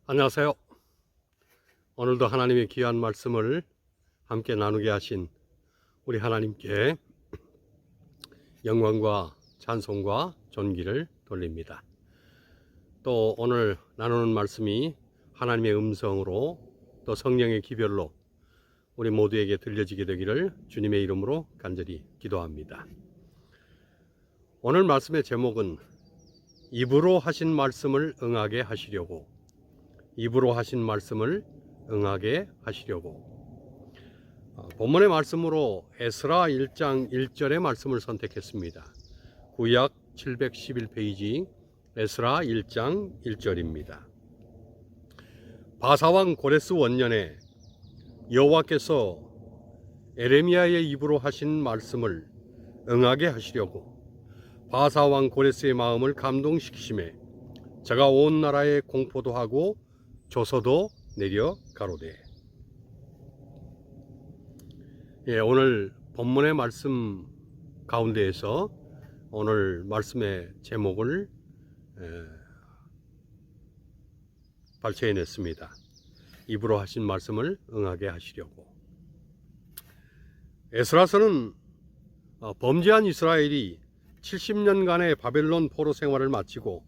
안녕하세요. 오늘도 하나님의 귀한 말씀을 함께 나누게 하신 우리 하나님께 영광과 찬송과 존귀를 돌립니다. 또 오늘 나누는 말씀이 하나님의 음성으로 또 성령의 기별로 우리 모두에게 들려지게 되기를 주님의 이름으로 간절히 기도합니다. 오늘 말씀의 제목은 입으로 하신 말씀을 응하게 하시려고, 입으로 하신 말씀을 응하게 하시려고. 본문의 말씀으로 에스라 1장 1절의 말씀을 선택했습니다. 구약 711페이지 에스라 1장 1절입니다. 바사왕 고레스 원년에 여호와께서 에레미야의 입으로 하신 말씀을 응하게 하시려고 바사왕 고레스의 마음을 감동시키심에 저가 온 나라에 공포도 하고 조서도 내려 가로되. 오늘 본문의 말씀 가운데에서 오늘 말씀의 제목을 발췌해냈습니다. 입으로 하신 말씀을 응하게 하시려고. 에스라서는 범죄한 이스라엘이 70년간의 바벨론 포로 생활을 마치고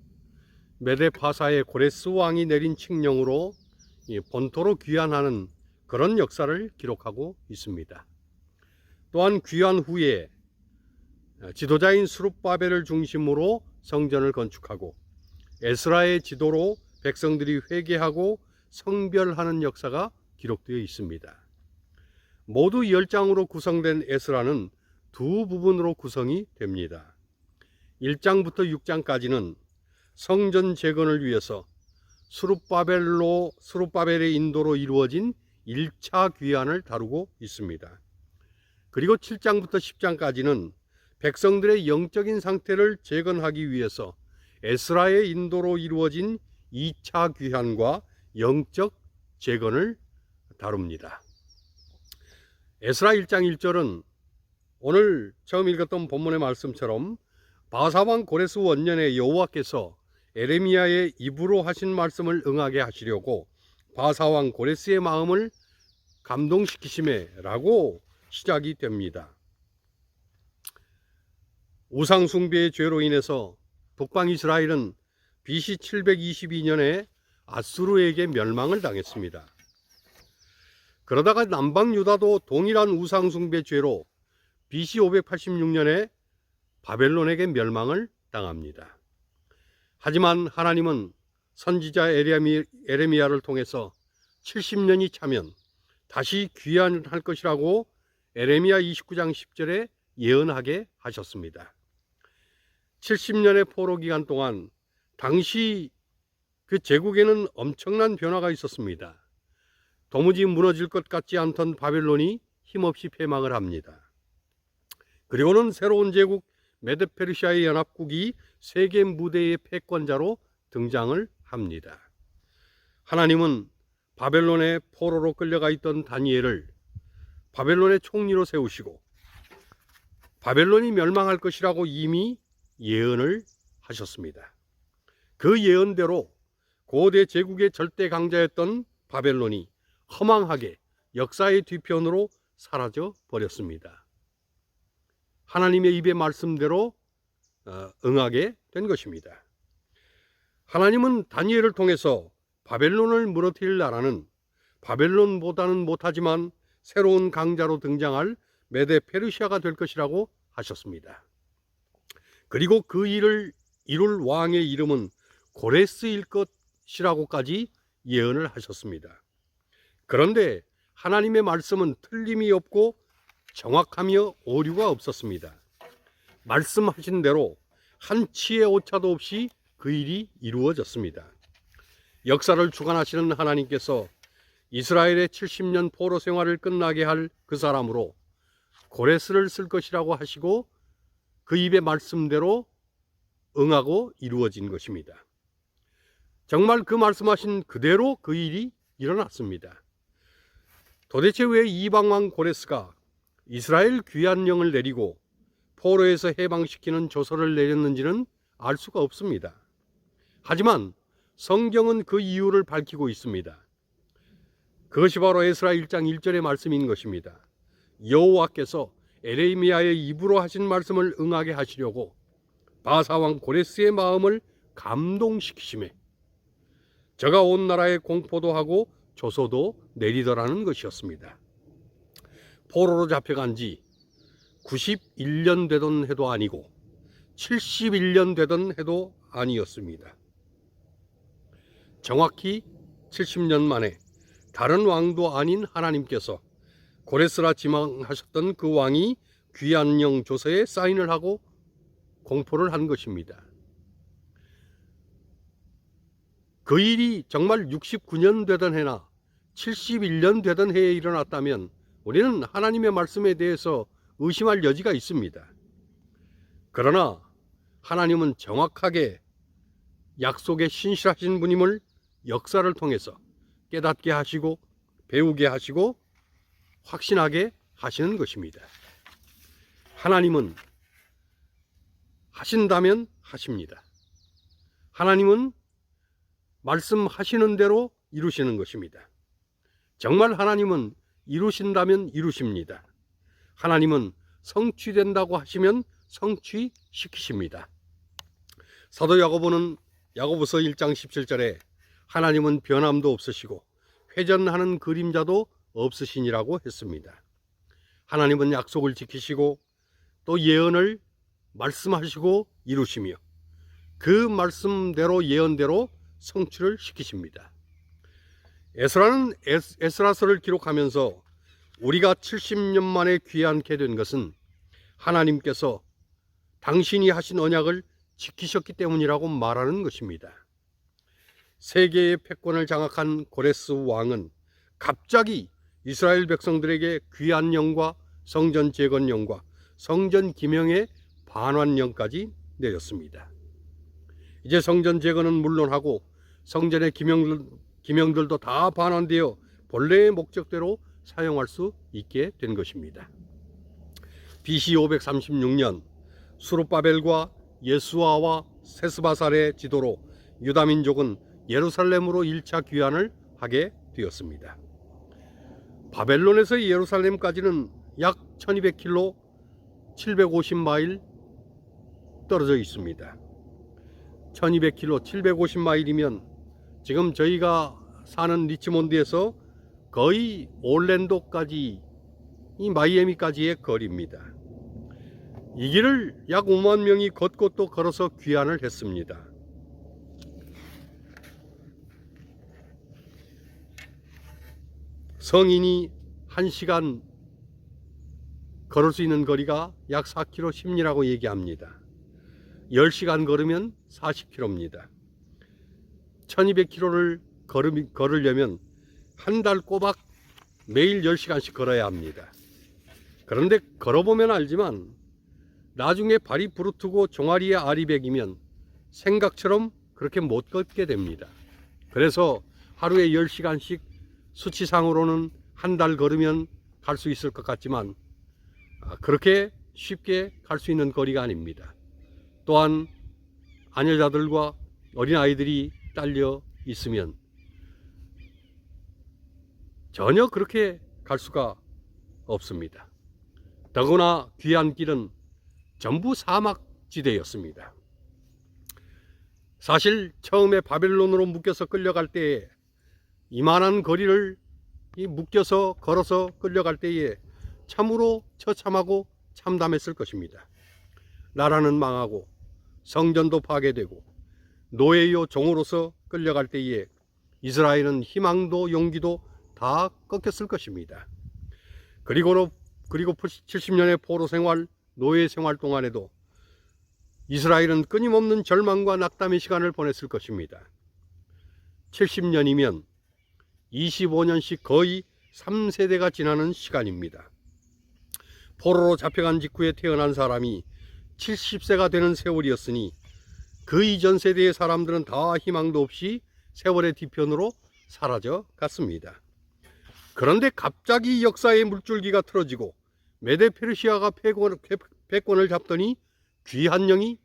메데 파사의 고레스 왕이 내린 칙령으로 본토로 귀환하는 그런 역사를 기록하고 있습니다. 또한 귀환 후에 지도자인 스룹바벨을 중심으로 성전을 건축하고 에스라의 지도로 백성들이 회개하고 성별하는 역사가 기록되어 있습니다. 모두 10장으로 구성된 에스라는 두 부분으로 구성이 됩니다. 1장부터 6장까지는 성전 재건을 위해서 스룹바벨의 인도로 이루어진 1차 귀환을 다루고 있습니다. 그리고 7장부터 10장까지는 백성들의 영적인 상태를 재건하기 위해서 에스라의 인도로 이루어진 2차 귀환과 영적 재건을 다룹니다. 에스라 1장 1절은 오늘 처음 읽었던 본문의 말씀처럼 바사왕 고레스 원년에 여호와께서 에레미야의 입으로 하신 말씀을 응하게 하시려고 바사왕 고레스의 마음을 감동시키심에 라고 시작이 됩니다. 우상숭배의 죄로 인해서 북방 이스라엘은 BC 722년에 아수르에게 멸망을 당했습니다. 그러다가 남방 유다도 동일한 우상숭배 죄로 BC 586년에 바벨론에게 멸망을 당합니다. 하지만 하나님은 선지자 에레미야를 통해서 70년이 차면 다시 귀환할 것이라고 에레미야 29장 10절에 예언하게 하셨습니다. 70년의 포로 기간 동안 당시 그 제국에는 엄청난 변화가 있었습니다. 도무지 무너질 것 같지 않던 바벨론이 힘없이 패망을 합니다. 그리고는 새로운 제국 메데 페르시아의 연합국이 세계 무대의 패권자로 등장을 합니다. 하나님은 바벨론의 포로로 끌려가 있던 다니엘을 바벨론의 총리로 세우시고 바벨론이 멸망할 것이라고 이미 예언을 하셨습니다. 그 예언대로 고대 제국의 절대 강자였던 바벨론이 허망하게 역사의 뒤편으로 사라져 버렸습니다. 하나님의 입의 말씀대로 응하게 된 것입니다. 하나님은 다니엘을 통해서 바벨론을 무너뜨릴 나라는 바벨론보다는 못하지만 새로운 강자로 등장할 메데 페르시아가 될 것이라고 하셨습니다. 그리고 그 일을 이룰 왕의 이름은 고레스일 것이라고까지 예언을 하셨습니다. 그런데 하나님의 말씀은 틀림이 없고 정확하며 오류가 없었습니다. 말씀하신 대로 한치의 오차도 없이 그 일이 이루어졌습니다. 역사를 주관하시는 하나님께서 이스라엘의 70년 포로 생활을 끝나게 할 그 사람으로 고레스를 쓸 것이라고 하시고 그 입의 말씀대로 응하고 이루어진 것입니다. 정말 그 말씀하신 그대로 그 일이 일어났습니다. 도대체 왜 이방왕 고레스가 이스라엘 귀환령을 내리고 포로에서 해방시키는 조서를 내렸는지는 알 수가 없습니다. 하지만 성경은 그 이유를 밝히고 있습니다. 그것이 바로 에스라 1장 1절의 말씀인 것입니다. 여호와께서 에레미야의 입으로 하신 말씀을 응하게 하시려고 바사왕 고레스의 마음을 감동시키심에 저가 온 나라에 공포도 하고 조소도 내리더라는 것이었습니다. 포로로 잡혀간 지 91년 되던 해도 아니고 71년 되던 해도 아니었습니다. 정확히 70년 만에 다른 왕도 아닌 하나님께서 고레스라 지망하셨던 그 왕이 귀한 영 조서에 사인을 하고 공포를 한 것입니다. 그 일이 정말 69년 되던 해나 71년 되던 해에 일어났다면 우리는 하나님의 말씀에 대해서 의심할 여지가 있습니다. 그러나 하나님은 정확하게 약속에 신실하신 분임을 역사를 통해서 깨닫게 하시고 배우게 하시고 확신하게 하시는 것입니다. 하나님은 하신다면 하십니다. 하나님은 말씀하시는 대로 이루시는 것입니다. 정말 하나님은 이루신다면 이루십니다. 하나님은 성취된다고 하시면 성취시키십니다. 사도 야고보는 야고보서 1장 17절에 하나님은 변함도 없으시고 회전하는 그림자도 없으시니라고 했습니다. 하나님은 약속을 지키시고 또 예언을 말씀하시고 이루시며 그 말씀대로 예언대로 성취를 시키십니다. 에스라는 에스라서를 기록하면서 우리가 70년 만에 귀환케 된 것은 하나님께서 당신이 하신 언약을 지키셨기 때문이라고 말하는 것입니다. 세계의 패권을 장악한 고레스 왕은 갑자기 이스라엘 백성들에게 귀환령과 성전 재건령과 성전 기명의 반환령까지 내렸습니다. 이제 성전 재건은 물론하고 성전의 기명들도 다 반환되어 본래의 목적대로 사용할 수 있게 된 것입니다. BC 536년 수룹바벨과 예수아와 세스바살의 지도로 유다민족은 예루살렘으로 1차 귀환을 하게 되었습니다. 바벨론에서 예루살렘까지는 약 1200km 750마일 떨어져 있습니다. 1200km 750마일이면 지금 저희가 사는 리치몬드에서 거의 올랜도까지 이 마이애미까지의 거리입니다. 이 길을 약 5만 명이 걷고 또 걸어서 귀환을 했습니다. 성인이 1시간 걸을 수 있는 거리가 약 4km 10리라고 얘기합니다. 10시간 걸으면 40km입니다. 1200km를 걸으려면 한 달 꼬박 매일 10시간씩 걸어야 합니다. 그런데 걸어보면 알지만 나중에 발이 부르트고 종아리에 알이 배기면 생각처럼 그렇게 못 걷게 됩니다. 그래서 하루에 10시간씩 수치상으로는 한 달 걸으면 갈 수 있을 것 같지만 그렇게 쉽게 갈 수 있는 거리가 아닙니다. 또한 아녀자들과 어린아이들이 딸려 있으면 전혀 그렇게 갈 수가 없습니다. 더구나 귀환길은 전부 사막지대였습니다. 사실 처음에 바벨론으로 묶여서 끌려갈 때에 이만한 거리를 묶여서 걸어서 끌려갈 때에 참으로 처참하고 참담했을 것입니다. 나라는 망하고 성전도 파괴되고 노예요 종으로서 끌려갈 때에 이스라엘은 희망도 용기도 다 꺾였을 것입니다. 그리고 70년의 포로 생활, 노예 생활 동안에도 이스라엘은 끊임없는 절망과 낙담의 시간을 보냈을 것입니다. 70년이면 25년씩 거의 3세대가 지나는 시간입니다. 포로로 잡혀간 직후에 태어난 사람이 70세가 되는 세월이었으니 그 이전 세대의 사람들은 다 희망도 없이 세월의 뒤편으로 사라져 갔습니다. 그런데 갑자기 역사의 물줄기가 틀어지고 메데 페르시아가 패권을 잡더니 귀환령이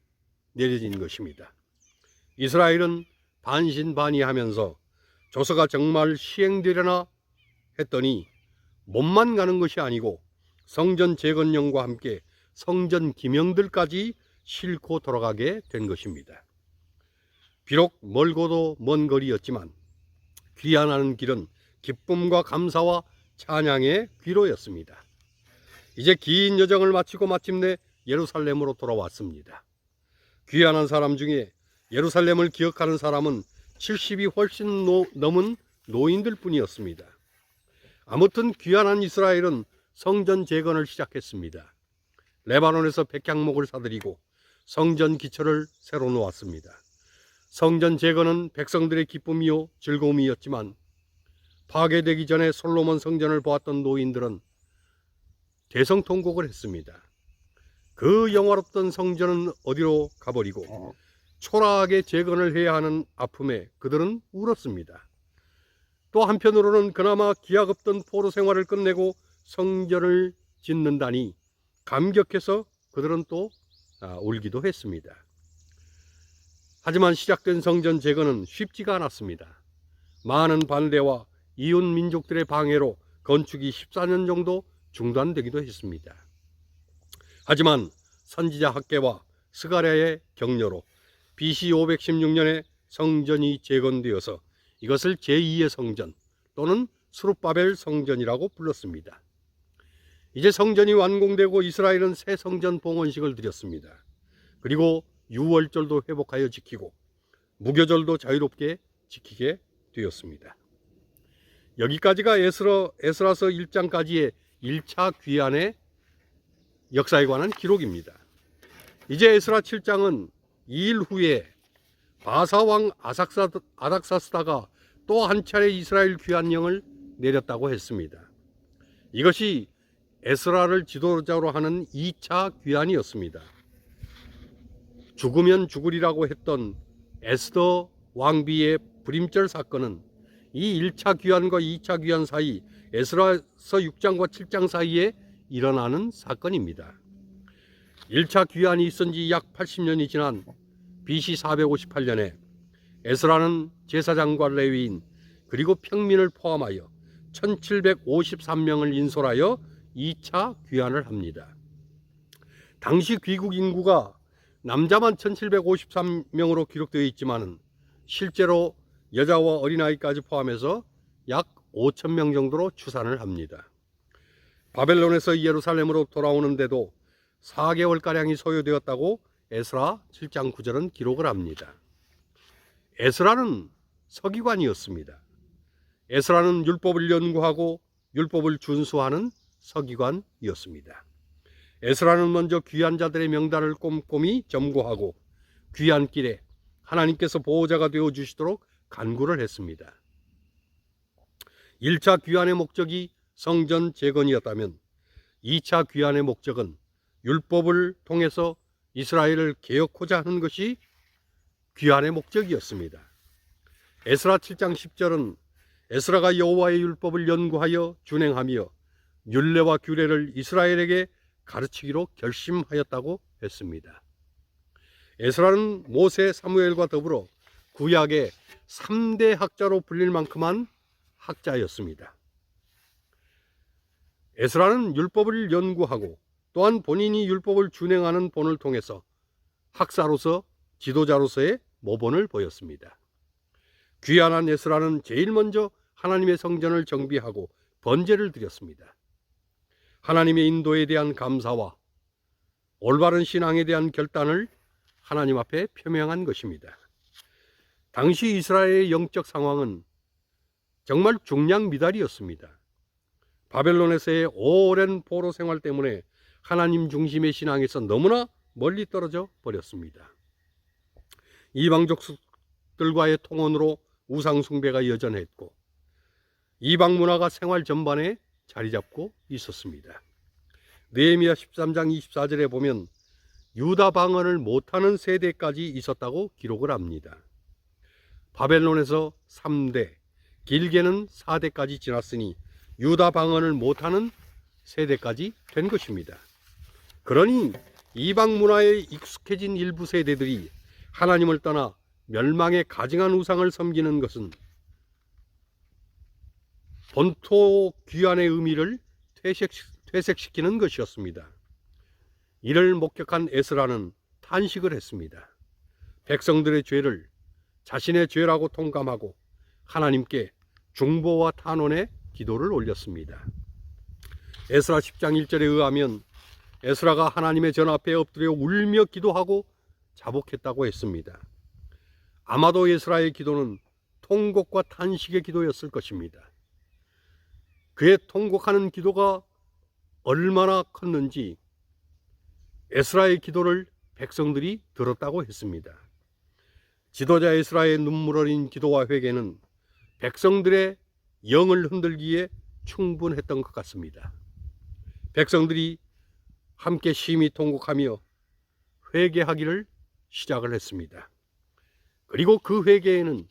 내려진 것입니다. 이스라엘은 반신반의하면서 조서가 정말 시행되려나 했더니 몸만 가는 것이 아니고 성전 재건령과 함께 성전 기명들까지 싣고 돌아가게 된 것입니다. 비록 멀고도 먼 거리였지만 귀환하는 길은 기쁨과 감사와 찬양의 귀로였습니다. 이제 긴 여정을 마치고 마침내 예루살렘으로 돌아왔습니다. 귀환한 사람 중에 예루살렘을 기억하는 사람은 70이 훨씬 넘은 노인들 뿐이었습니다. 아무튼 귀환한 이스라엘은 성전 재건을 시작했습니다. 레바논에서 백향목을 사들이고 성전 기초를 새로 놓았습니다. 성전 재건은 백성들의 기쁨이요 즐거움이었지만 파괴되기 전에 솔로몬 성전을 보았던 노인들은 대성통곡을 했습니다. 그 영화롭던 성전은 어디로 가버리고 초라하게 재건을 해야 하는 아픔에 그들은 울었습니다. 또 한편으로는 그나마 기약 없던 포로 생활을 끝내고 성전을 짓는다니 감격해서 그들은 또 울기도 했습니다. 하지만 시작된 성전 재건은 쉽지가 않았습니다. 많은 반대와 이웃 민족들의 방해로 건축이 14년 정도 중단되기도 했습니다. 하지만 선지자 학개와 스가랴의 격려로 BC 516년에 성전이 재건되어서 이것을 제2의 성전 또는 스룹바벨 성전이라고 불렀습니다. 이제 성전이 완공되고 이스라엘은 새 성전 봉헌식을 드렸습니다. 그리고 유월절도 회복하여 지키고 무교절도 자유롭게 지키게 되었습니다. 여기까지가 에스라서 1장까지의 1차 귀환의 역사에 관한 기록입니다. 이제 에스라 7장은 2일 후에 바사왕 아닥사스다가 또 한 차례 이스라엘 귀환령을 내렸다고 했습니다. 이것이 에스라를 지도자로 하는 2차 귀환이었습니다. 죽으면 죽으리라고 했던 에스더 왕비의 불임절 사건은 이 1차 귀환과 2차 귀환 사이 에스라서 6장과 7장 사이에 일어나는 사건입니다. 1차 귀환이 있은 지 약 80년이 지난 BC 458년에 에스라는 제사장과 레위인 그리고 평민을 포함하여 1753명을 인솔하여 2차 귀환을 합니다. 당시 귀국 인구가 남자만 1753명으로 기록되어 있지만 실제로 여자와 어린아이까지 포함해서 약 5,000명 정도로 추산을 합니다. 바벨론에서 예루살렘으로 돌아오는데도 4개월가량이 소요되었다고 에스라 7장 9절은 기록을 합니다. 에스라는 서기관이었습니다. 에스라는 율법을 연구하고 율법을 준수하는 서기관이었습니다. 에스라는 먼저 귀한 자들의 명단을 꼼꼼히 점거하고 귀한 길에 하나님께서 보호자가 되어 주시도록 간구를 했습니다. 1차 귀환의 목적이 성전 재건이었다면 2차 귀환의 목적은 율법을 통해서 이스라엘을 개혁하고자 하는 것이 귀환의 목적이었습니다. 에스라 7장 10절은 에스라가 여호와의 율법을 연구하여 준행하며 율례와 규례를 이스라엘에게 가르치기로 결심하였다고 했습니다. 에스라는 모세, 사무엘과 더불어 구약의 3대 학자로 불릴 만큼한 학자였습니다. 에스라는 율법을 연구하고 또한 본인이 율법을 준행하는 본을 통해서 학사로서 지도자로서의 모본을 보였습니다. 귀환한 에스라는 제일 먼저 하나님의 성전을 정비하고 번제를 드렸습니다. 하나님의 인도에 대한 감사와 올바른 신앙에 대한 결단을 하나님 앞에 표명한 것입니다. 당시 이스라엘의 영적 상황은 정말 중량미달이었습니다. 바벨론에서의 오랜 포로 생활 때문에 하나님 중심의 신앙에서 너무나 멀리 떨어져 버렸습니다. 이방족들과의 통혼으로 우상 숭배가 여전했고 이방 문화가 생활 전반에 자리 잡고 있었습니다. 느헤미야 13장 24절에 보면 유다 방언을 못하는 세대까지 있었다고 기록을 합니다. 바벨론에서 3대, 길게는 4대까지 지났으니 유다 방언을 못하는 세대까지 된 것입니다. 그러니 이방 문화에 익숙해진 일부 세대들이 하나님을 떠나 멸망에 가증한 우상을 섬기는 것은 본토 귀환의 의미를 퇴색시키는 것이었습니다. 이를 목격한 에스라는 탄식을 했습니다. 백성들의 죄를 자신의 죄라고 통감하고 하나님께 중보와 탄원의 기도를 올렸습니다. 에스라 10장 1절에 의하면 에스라가 하나님의 전 앞에 엎드려 울며 기도하고 자복했다고 했습니다. 아마도 에스라의 기도는 통곡과 탄식의 기도였을 것입니다. 그의 통곡하는 기도가 얼마나 컸는지 에스라의 기도를 백성들이 들었다고 했습니다. 지도자 에스라의 눈물 어린 기도와 회개는 백성들의 영을 흔들기에 충분했던 것 같습니다. 백성들이 함께 심히 통곡하며 회개하기를 시작을 했습니다. 그리고 그 회개에는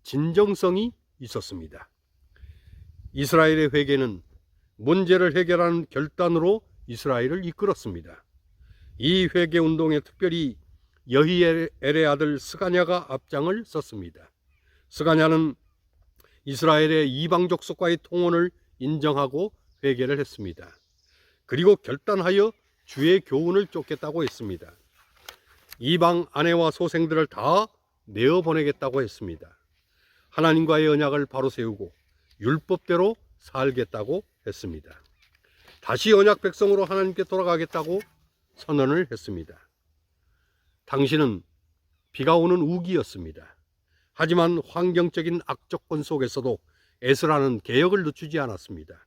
진정성이 있었습니다. 이스라엘의 회개는 문제를 해결하는 결단으로 이스라엘을 이끌었습니다. 이 회개 운동에 특별히 여히엘의 아들 스가냐가 앞장을 섰습니다. 스가냐는 이스라엘의 이방 족속과의 통혼을 인정하고 회개를 했습니다. 그리고 결단하여 주의 교훈을 쫓겠다고 했습니다. 이방 아내와 소생들을 다 내어보내겠다고 했습니다. 하나님과의 언약을 바로 세우고 율법대로 살겠다고 했습니다. 다시 언약 백성으로 하나님께 돌아가겠다고 선언을 했습니다. 당시는 비가 오는 우기였습니다. 하지만 환경적인 악조건 속에서도 에스라는 개혁을 늦추지 않았습니다.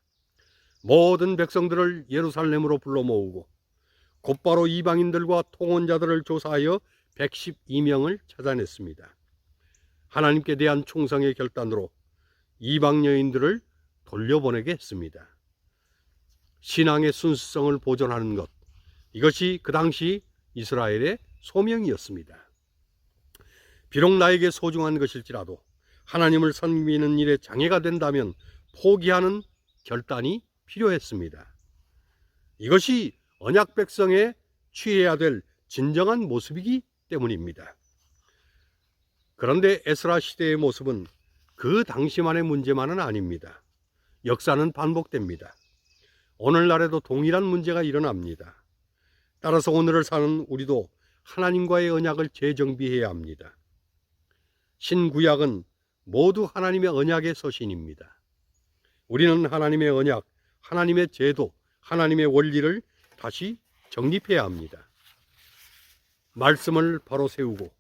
모든 백성들을 예루살렘으로 불러 모으고 곧바로 이방인들과 통혼자들을 조사하여 112명을 찾아냈습니다. 하나님께 대한 충성의 결단으로 이방 여인들을 돌려보내게 했습니다. 신앙의 순수성을 보존하는 것, 이것이 그 당시 이스라엘의 소명이었습니다. 비록 나에게 소중한 것일지라도 하나님을 섬기는 일에 장애가 된다면 포기하는 결단이 필요했습니다. 이것이 언약 백성에 취해야 될 진정한 모습이기 때문입니다. 그런데 에스라 시대의 모습은 그 당시만의 문제만은 아닙니다. 역사는 반복됩니다. 오늘날에도 동일한 문제가 일어납니다. 따라서 오늘을 사는 우리도 하나님과의 언약을 재정비해야 합니다. 신구약은 모두 하나님의 언약의 서신입니다. 우리는 하나님의 언약, 하나님의 제도, 하나님의 원리를 다시 정립해야 합니다. 말씀을 바로 세우고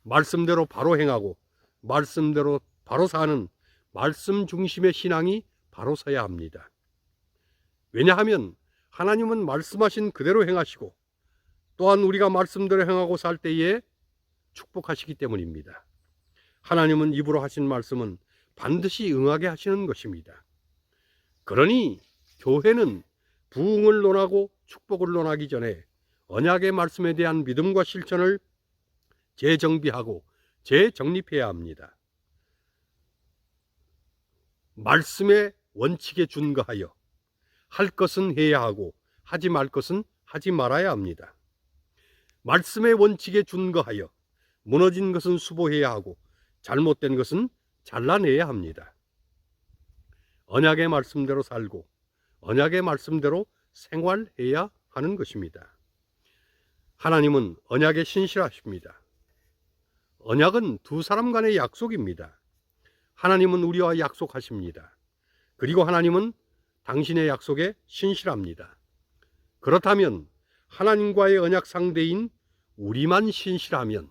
말씀대로 바로 행하고 말씀대로 바로 사는 말씀 중심의 신앙이 바로 서야 합니다. 왜냐하면 하나님은 말씀하신 그대로 행하시고 또한 우리가 말씀대로 행하고 살 때에 축복하시기 때문입니다. 하나님은 입으로 하신 말씀은 반드시 응하게 하시는 것입니다. 그러니 교회는 부흥을 논하고 축복을 논하기 전에 언약의 말씀에 대한 믿음과 실천을 재정비하고 재정립해야 합니다. 말씀의 원칙에 준거하여 할 것은 해야 하고 하지 말 것은 하지 말아야 합니다. 말씀의 원칙에 준거하여 무너진 것은 수보해야 하고 잘못된 것은 잘라내야 합니다. 언약의 말씀대로 살고 언약의 말씀대로 생활해야 하는 것입니다. 하나님은 언약에 신실하십니다. 언약은 두 사람 간의 약속입니다. 하나님은 우리와 약속하십니다. 그리고 하나님은 당신의 약속에 신실합니다. 그렇다면 하나님과의 언약 상대인 우리만 신실하면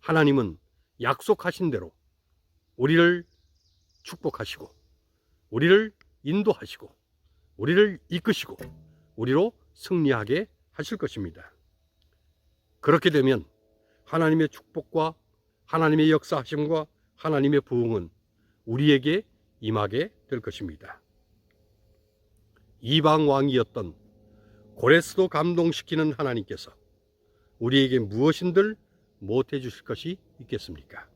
하나님은 약속하신 대로 우리를 축복하시고 우리를 인도하시고 우리를 이끄시고 우리로 승리하게 하실 것입니다. 그렇게 되면 하나님의 축복과 하나님의 역사하심과 하나님의 부흥은 우리에게 임하게 될 것입니다. 이방 왕이었던 고레스도 감동시키는 하나님께서 우리에게 무엇인들 못해 주실 것이 있겠습니까?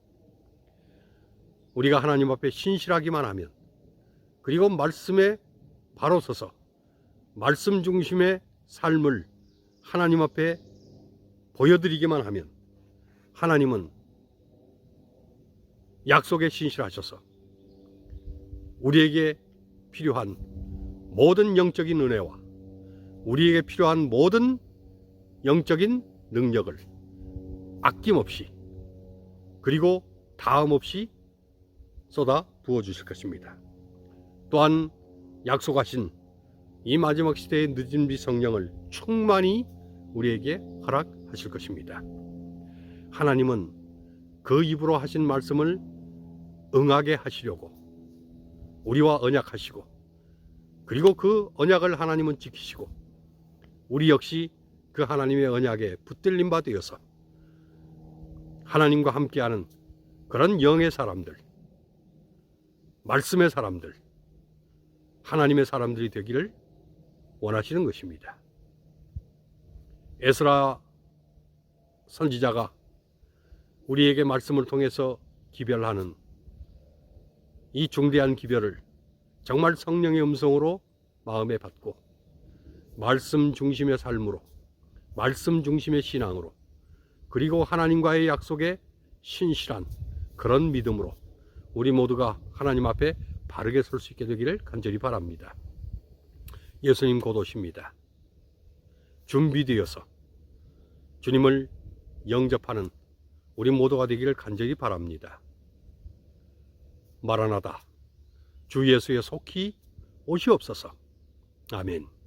우리가 하나님 앞에 신실하기만 하면, 그리고 말씀에 바로 서서 말씀 중심의 삶을 하나님 앞에 보여드리기만 하면 하나님은 약속에 신실하셔서 우리에게 필요한 모든 영적인 은혜와 우리에게 필요한 모든 영적인 능력을 아낌없이 그리고 다함없이 쏟아 부어주실 것입니다. 또한 약속하신 이 마지막 시대의 늦은 비 성령을 충만히 우리에게 허락하실 것입니다. 하나님은 그 입으로 하신 말씀을 응하게 하시려고 우리와 언약하시고 그리고 그 언약을 하나님은 지키시고 우리 역시 그 하나님의 언약에 붙들림 바 되어서 하나님과 함께하는 그런 영의 사람들, 말씀의 사람들, 하나님의 사람들이 되기를 원하시는 것입니다. 에스라 선지자가 우리에게 말씀을 통해서 기별하는 이 중대한 기별을 정말 성령의 음성으로 마음에 받고 말씀 중심의 삶으로, 말씀 중심의 신앙으로, 그리고 하나님과의 약속에 신실한 그런 믿음으로 우리 모두가 하나님 앞에 바르게 설 수 있게 되기를 간절히 바랍니다. 예수님 곧 오십니다. 준비되어서 주님을 영접하는 우리 모두가 되기를 간절히 바랍니다. 마라나다, 주 예수의 속히 오시옵소서. 아멘.